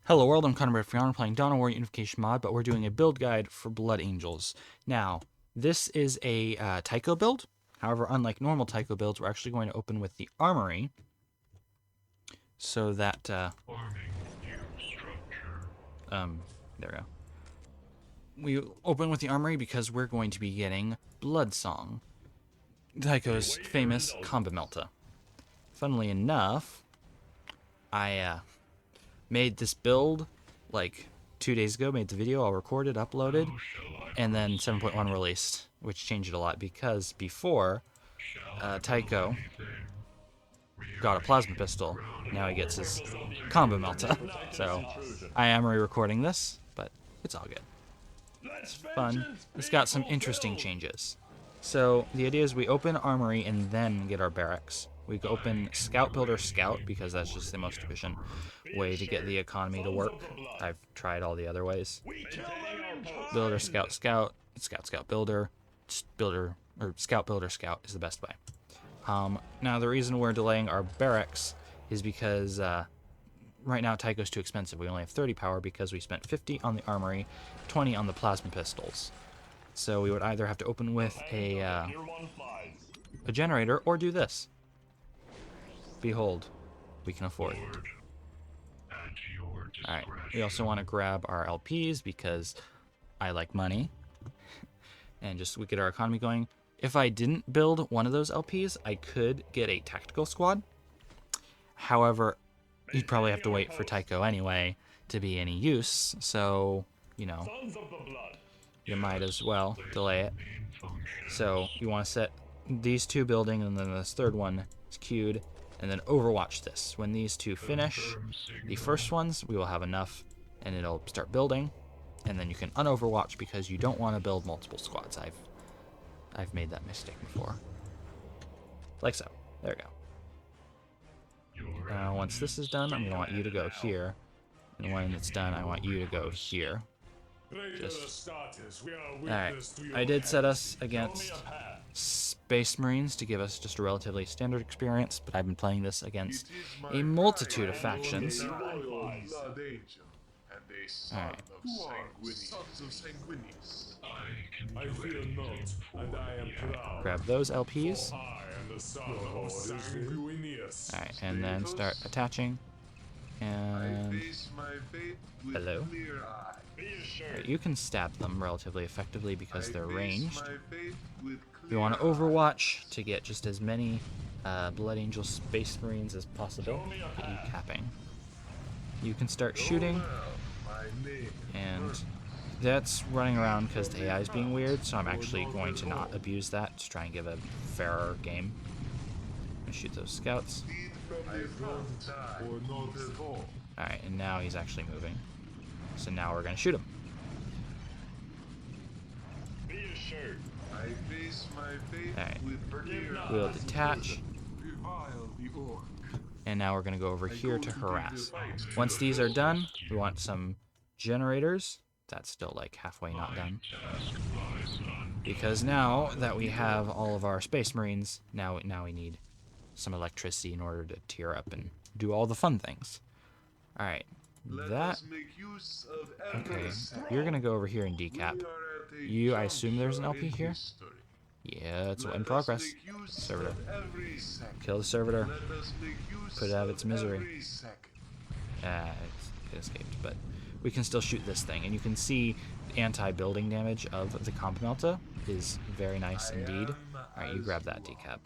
Hello world, I'm Connor Bradford, playing DoW Unification Mod, but we're doing a build guide for Blood Angels. Now, this is a Tycho build. However, unlike normal Tycho builds, we're actually going to open with the armory. So that, there we go. We open with the armory because we're going to be getting Blood Song, Tycho's famous Combi-Melta. Funnily enough, I made this build like 2 days ago, made the video, I'll record it, uploaded, and then 7.1 released, which changed it a lot because before, Tycho got a plasma pistol, now he gets his Combi-Melta. So I am re-recording this, but it's all good. It's fun. It's got some interesting changes. So the idea is we open armory and then get our barracks. We open scout builder scout because that's just the most efficient way to get the economy to work. I've tried all the other ways. Builder scout scout, scout scout builder, builder or scout builder scout is the best way. Now the reason we're delaying our barracks is because right now Tycho's too expensive. We only have 30 power because we spent 50 on the armory, 20 on the plasma pistols. So we would either have to open with a generator or do this. Behold, we can afford. Alright, we also want to grab our LPs because I like money. And just we get our economy going. If I didn't build one of those LPs, I could get a tactical squad. However, you'd probably have to wait for Tycho anyway to be any use, so, you know, you might as well delay it. So you want to set these two building, and then this third one is queued, and then overwatch this. When these two finish, the first ones, we will have enough, and it'll start building, and then you can unoverwatch because you don't want to build multiple squads. I've made that mistake before. Like so. There we go. Now, once this is done, I'm going to want you to go here. And when it's done, I want you to go here. Alright, I did set us against Space Marines to give us just a relatively standard experience, but I've been playing this against a multitude of factions. Alright. Grab those LPs. Alright, and then start attaching. And hello. Right, you can stab them relatively effectively because they're ranged. We want to overwatch to get just as many Blood Angel Space Marines as possible. Get you capping. You can start shooting, and that's running around because the AI is being weird, so I'm actually going to not abuse that to try and give a fairer game. I'm gonna shoot those scouts. Alright, and now he's actually moving. So now we're going to shoot him. Alright, we'll detach. And now we're going to go over here to harass. Once these are done, we want some generators. That's still like halfway not done. Because now that we have all of our Space Marines, now we need some electricity in order to tier up and do all the fun things. Alright, that... Okay, you're gonna go over here and decap. You, I assume there's an LP here? Yeah, it's in progress. Servitor. Kill the servitor. Put it out of its misery. It escaped, but we can still shoot this thing. And you can see the anti-building damage of the Combi-Melta is very nice indeed. Alright, you grab that decap.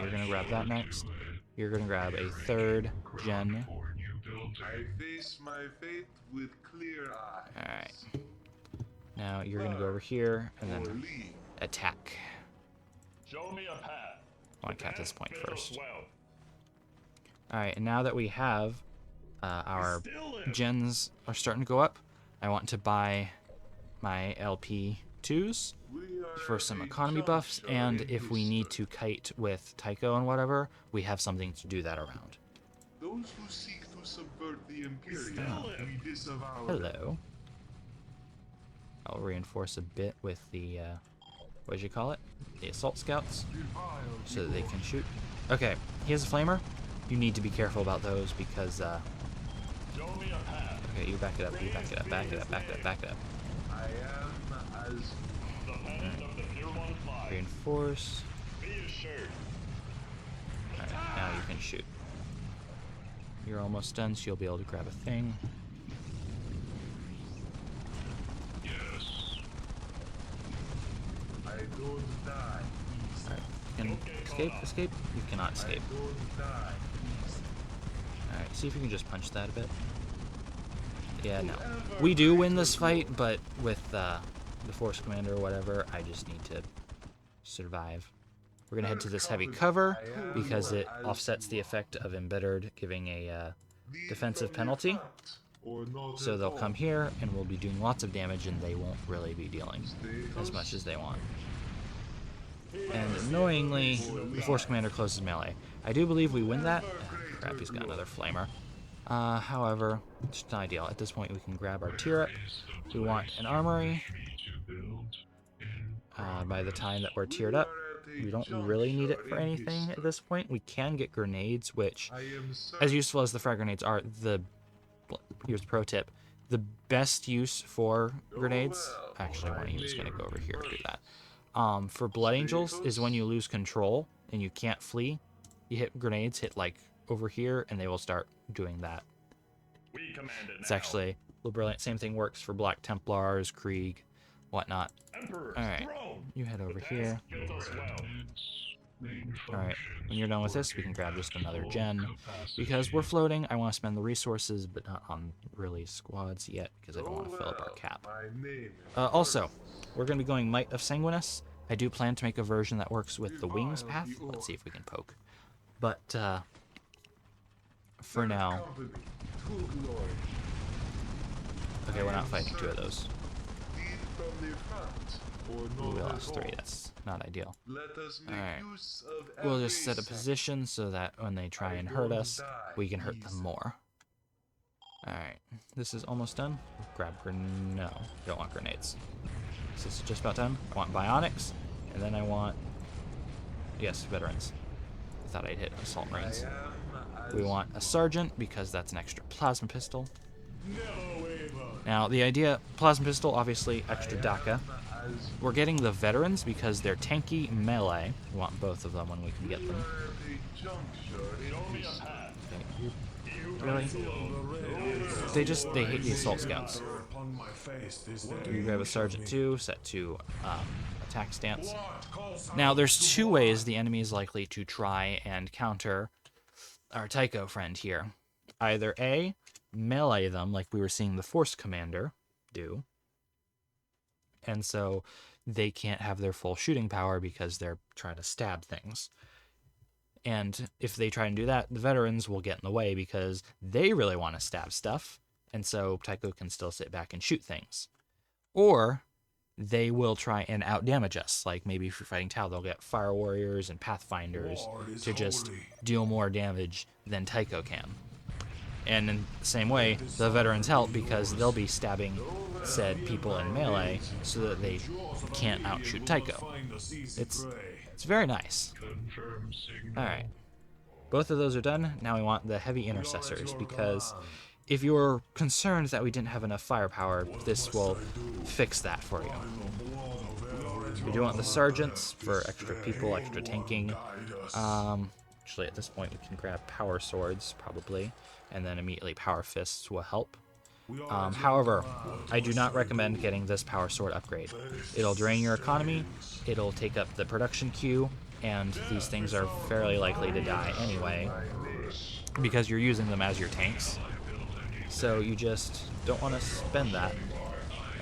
You're gonna grab that next. You're gonna grab a third gen. Alright. Now you're gonna go over here and then attack. I want to cap this point first. Alright, and now that we have our gens are starting to go up, I want to buy my LP2s for some economy buffs, and if we need to kite with Tycho and whatever, we have something to do that around. Those who seek to subvert the Imperium, we disavow. Hello. I'll reinforce a bit with the what did you call it? The assault scouts, so that they can shoot. Okay, he has a flamer. you need to be careful about those because, okay, you back it up, you back it up, back it up, back it up, back it up. Reinforce. Alright, now you can shoot. You're almost done, so you'll be able to grab a thing. Alright, you can escape, escape. You cannot escape. Alright, see if you can just punch that a bit. Yeah, no. We do win this fight, but with the force commander or whatever, I just need to survive. We're going to head to this heavy cover because it offsets the effect of Embittered, giving a defensive penalty. So they'll come here, and we'll be doing lots of damage, and they won't really be dealing as much as they want. And annoyingly, the Force Commander closes melee. I do believe we win that. Crap, he's got another Flamer. However, it's not ideal. At this point, we can grab our turret. We want an armory. By the time that we're tiered up, we don't really need it for anything at this point. We can get grenades, which, as useful as the frag grenades are, here's the pro tip. The best use for grenades, actually, one of you is going to go over here and do that. For Blood Angels is when you lose control and you can't flee. You hit grenades, hit like over here, and they will start doing that. It's actually a little brilliant. Same thing works for Black Templars, Krieg, whatnot. Alright, you head over here. Alright, when you're done with this, we can grab just another gen. Because we're floating, I want to spend the resources, but not on really squads yet, because I don't want to fill up our cap. Also, we're going to be going Might of Sanguinus. I do plan to make a version that works with the Wings path. Let's see if we can poke. But, for now... Okay, we're not fighting two of those. Ooh, we lost 3. That's not ideal. Alright. We'll just set a position so that when they try and hurt us, we can hurt them more. Alright. This is almost done. Grab no, don't want grenades. This is just about done. I want bionics, and then I want... Yes, veterans. I thought I'd hit assault marines. We want a sergeant, because that's an extra plasma pistol. Now, the idea... Plasma pistol, obviously, extra DACA. We're getting the veterans because they're tanky melee. We want both of them when we can get them. Okay. Really? They hate the assault scouts. You grab a sergeant too, set to attack stance. Now, there's 2 ways the enemy is likely to try and counter our Tycho friend here. Either A, melee them like we were seeing the Force Commander do, and so they can't have their full shooting power because they're trying to stab things. And if they try and do that, the veterans will get in the way because they really want to stab stuff, and so Tycho can still sit back and shoot things. Or they will try and outdamage us, like maybe if you're fighting Tau, they'll get Fire Warriors and Pathfinders to just deal more damage than Tycho can. And in the same way, the veterans help because they'll be stabbing said people in melee so that they can't outshoot Tycho. It's very nice. Alright. Both of those are done. Now we want the Heavy Intercessors, because if you're concerned that we didn't have enough firepower, this will fix that for you. We do want the Sergeants for extra people, extra tanking. Actually, at this point, we can grab Power Swords, probably, and then immediately Power Fists will help. However, I do not recommend getting this Power Sword upgrade. It'll drain your economy, it'll take up the production queue, and these things are fairly likely to die anyway, because you're using them as your tanks. So you just don't want to spend that.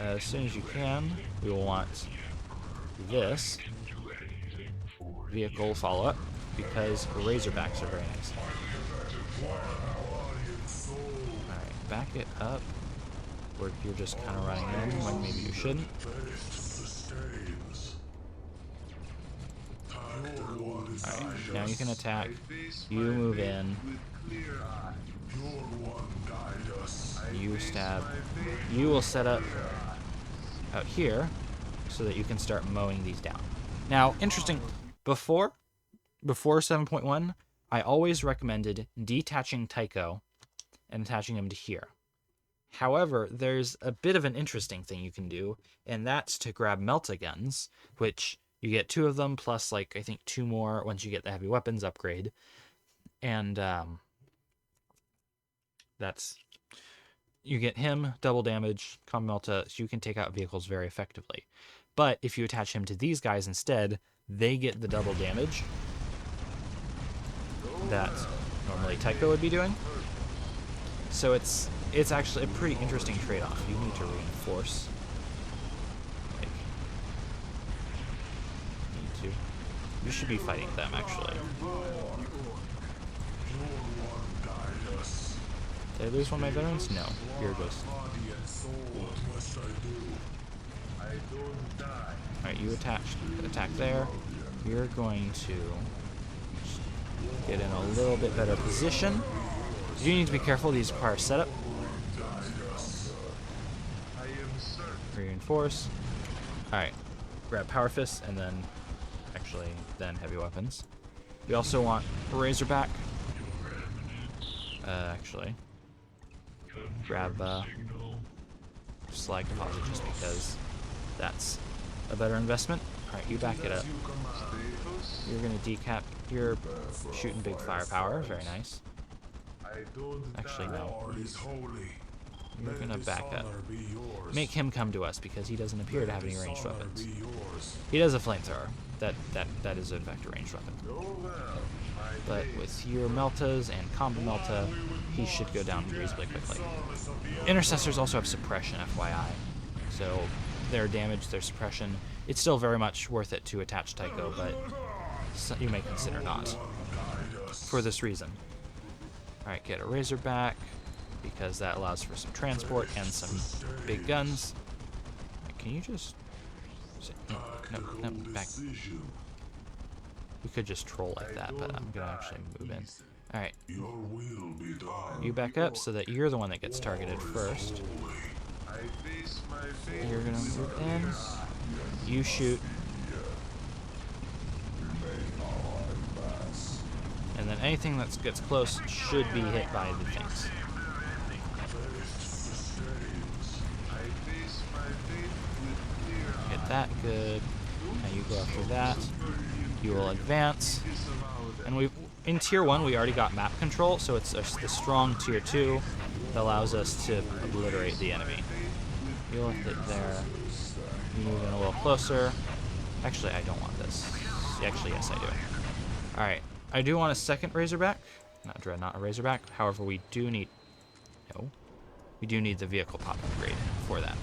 As soon as you can, we will want this vehicle follow-up, because Razorbacks are very nice. Alright, back it up, where you're just kind of running in when maybe you shouldn't. Alright, now you can attack. You move in. You stab. You will set up out here so that you can start mowing these down. Now, interesting, before 7.1, I always recommended detaching Tycho and attaching him to here. However, there's a bit of an interesting thing you can do, and that's to grab Melta guns, which you get 2 of them, plus, like, I think 2 more once you get the heavy weapons upgrade. And that's... You get him, double damage, Combi-Melta, so you can take out vehicles very effectively. But if you attach him to these guys instead, they get the double damage that normally Tycho would be doing. So it's actually a pretty interesting trade-off. You need to reinforce. Like, you should be fighting them, actually. Did I lose one of my veterans? No. You're just... Alright, you attack there. You're going to get in a little bit better position. You need to be careful, these require setup. Reinforce. Alright, grab Power Fists and then, then Heavy Weapons. We also want Razorback. Grab Slag Deposit just because that's a better investment. Alright, you back it up. You're gonna decap. You're shooting big firepower. Very nice. Actually, no. You're gonna back up. Make him come to us because he doesn't appear to have any ranged weapons. He does a flamethrower. That is in fact a ranged weapon. But with your Meltas and Combi-Melta, he should go down reasonably quickly. Intercessors also have suppression, FYI. So their damage, their suppression, it's still very much worth it to attach Tycho, but you may consider not. For this reason. Alright, get a Razorback, because that allows for some transport and some big guns. Can you just... No, back. We could just troll like that, but I'm going to actually move in. Alright. You back up so that you're the one that gets targeted first. You're going to move in. You shoot. And then anything that gets close should be hit by the things. Get that good. Now you go after that. You will advance. And in Tier 1 we already got map control, so it's the strong Tier 2 that allows us to obliterate the enemy. You'll hit there. You move in a little closer. Actually, I don't want this. Actually, yes, I do. Alright. I do want a second Razorback. Not Dreadnought, a Razorback. However, we do need... No. We do need the vehicle pop upgrade for that.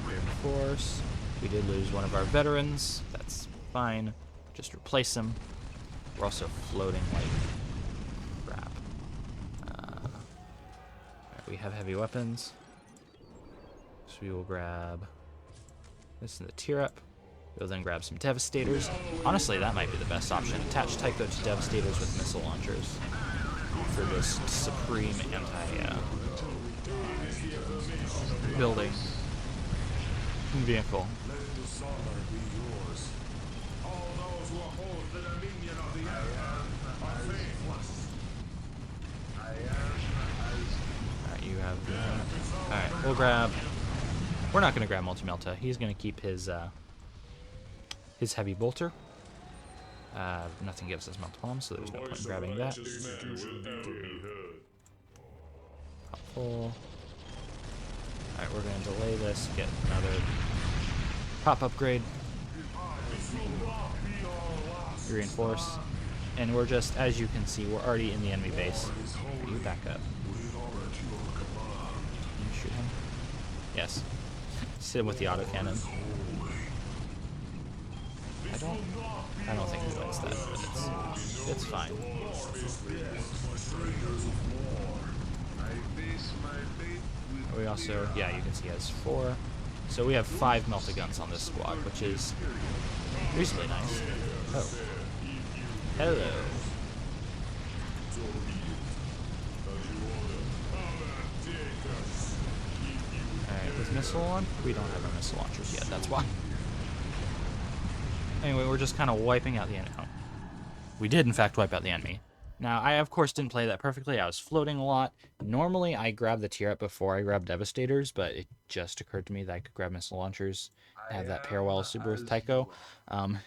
Reinforce. We did lose one of our veterans. That's fine. Just replace him. We're also floating like crap. Alright, we have heavy weapons. So we will grab this in the tier up. We'll then grab some Devastators. Honestly, that might be the best option. Attach Tycho to Devastators with missile launchers for this supreme anti-building vehicle. Alright, you have... Alright, we'll grab... We're not going to grab Multi-Melta. He's going to keep his heavy bolter. Nothing gives us Melta Bomb, so there's no point in grabbing that. Full. Alright, we're going to delay this, get another pop upgrade. Reinforce. And we're just, as you can see, we're already in the enemy base. You back up. Can you shoot him? Yes. Sit with the autocannon. I don't think he wins that, but it's fine. We also, yeah, you can see he has 4. So we have 5 Melta guns on this squad, which is reasonably nice. Oh. Hello. Alright, with missile on? We don't have our missile launchers yet, that's why. Anyway, we're just kind of wiping out the enemy. Oh, we did, in fact, wipe out the enemy. Now, I, of course, didn't play that perfectly. I was floating a lot. Normally, I grab the tier up before I grab Devastators, but it just occurred to me that I could grab missile launchers and have that pair well super with Tycho.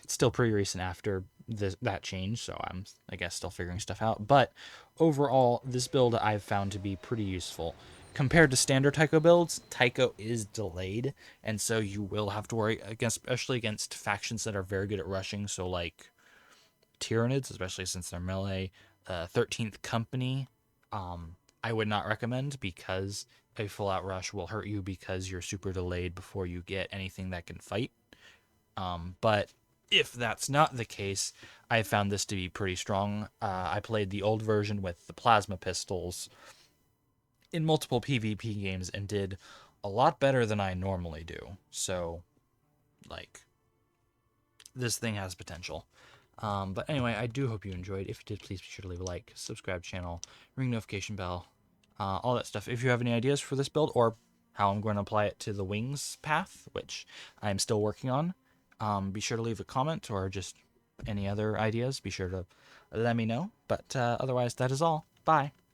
It's still pretty recent after that change, so I'm, I guess, still figuring stuff out. But overall, this build I've found to be pretty useful. Compared to standard Tycho builds, Tycho is delayed, and so you will have to worry, against, especially against factions that are very good at rushing, so like Tyranids, especially since they're melee. 13th Company, I would not recommend because a full out rush will hurt you because you're super delayed before you get anything that can fight. But if that's not the case, I found this to be pretty strong. I played the old version with the plasma pistols in multiple PvP games and did a lot better than I normally do. So, like, this thing has potential. But anyway, I do hope you enjoyed. If you did, please be sure to leave a like, subscribe channel, ring notification bell, all that stuff. If you have any ideas for this build or how I'm going to apply it to the wings path, which I'm still working on, be sure to leave a comment, or just any other ideas, be sure to let me know. But otherwise, that is all. Bye.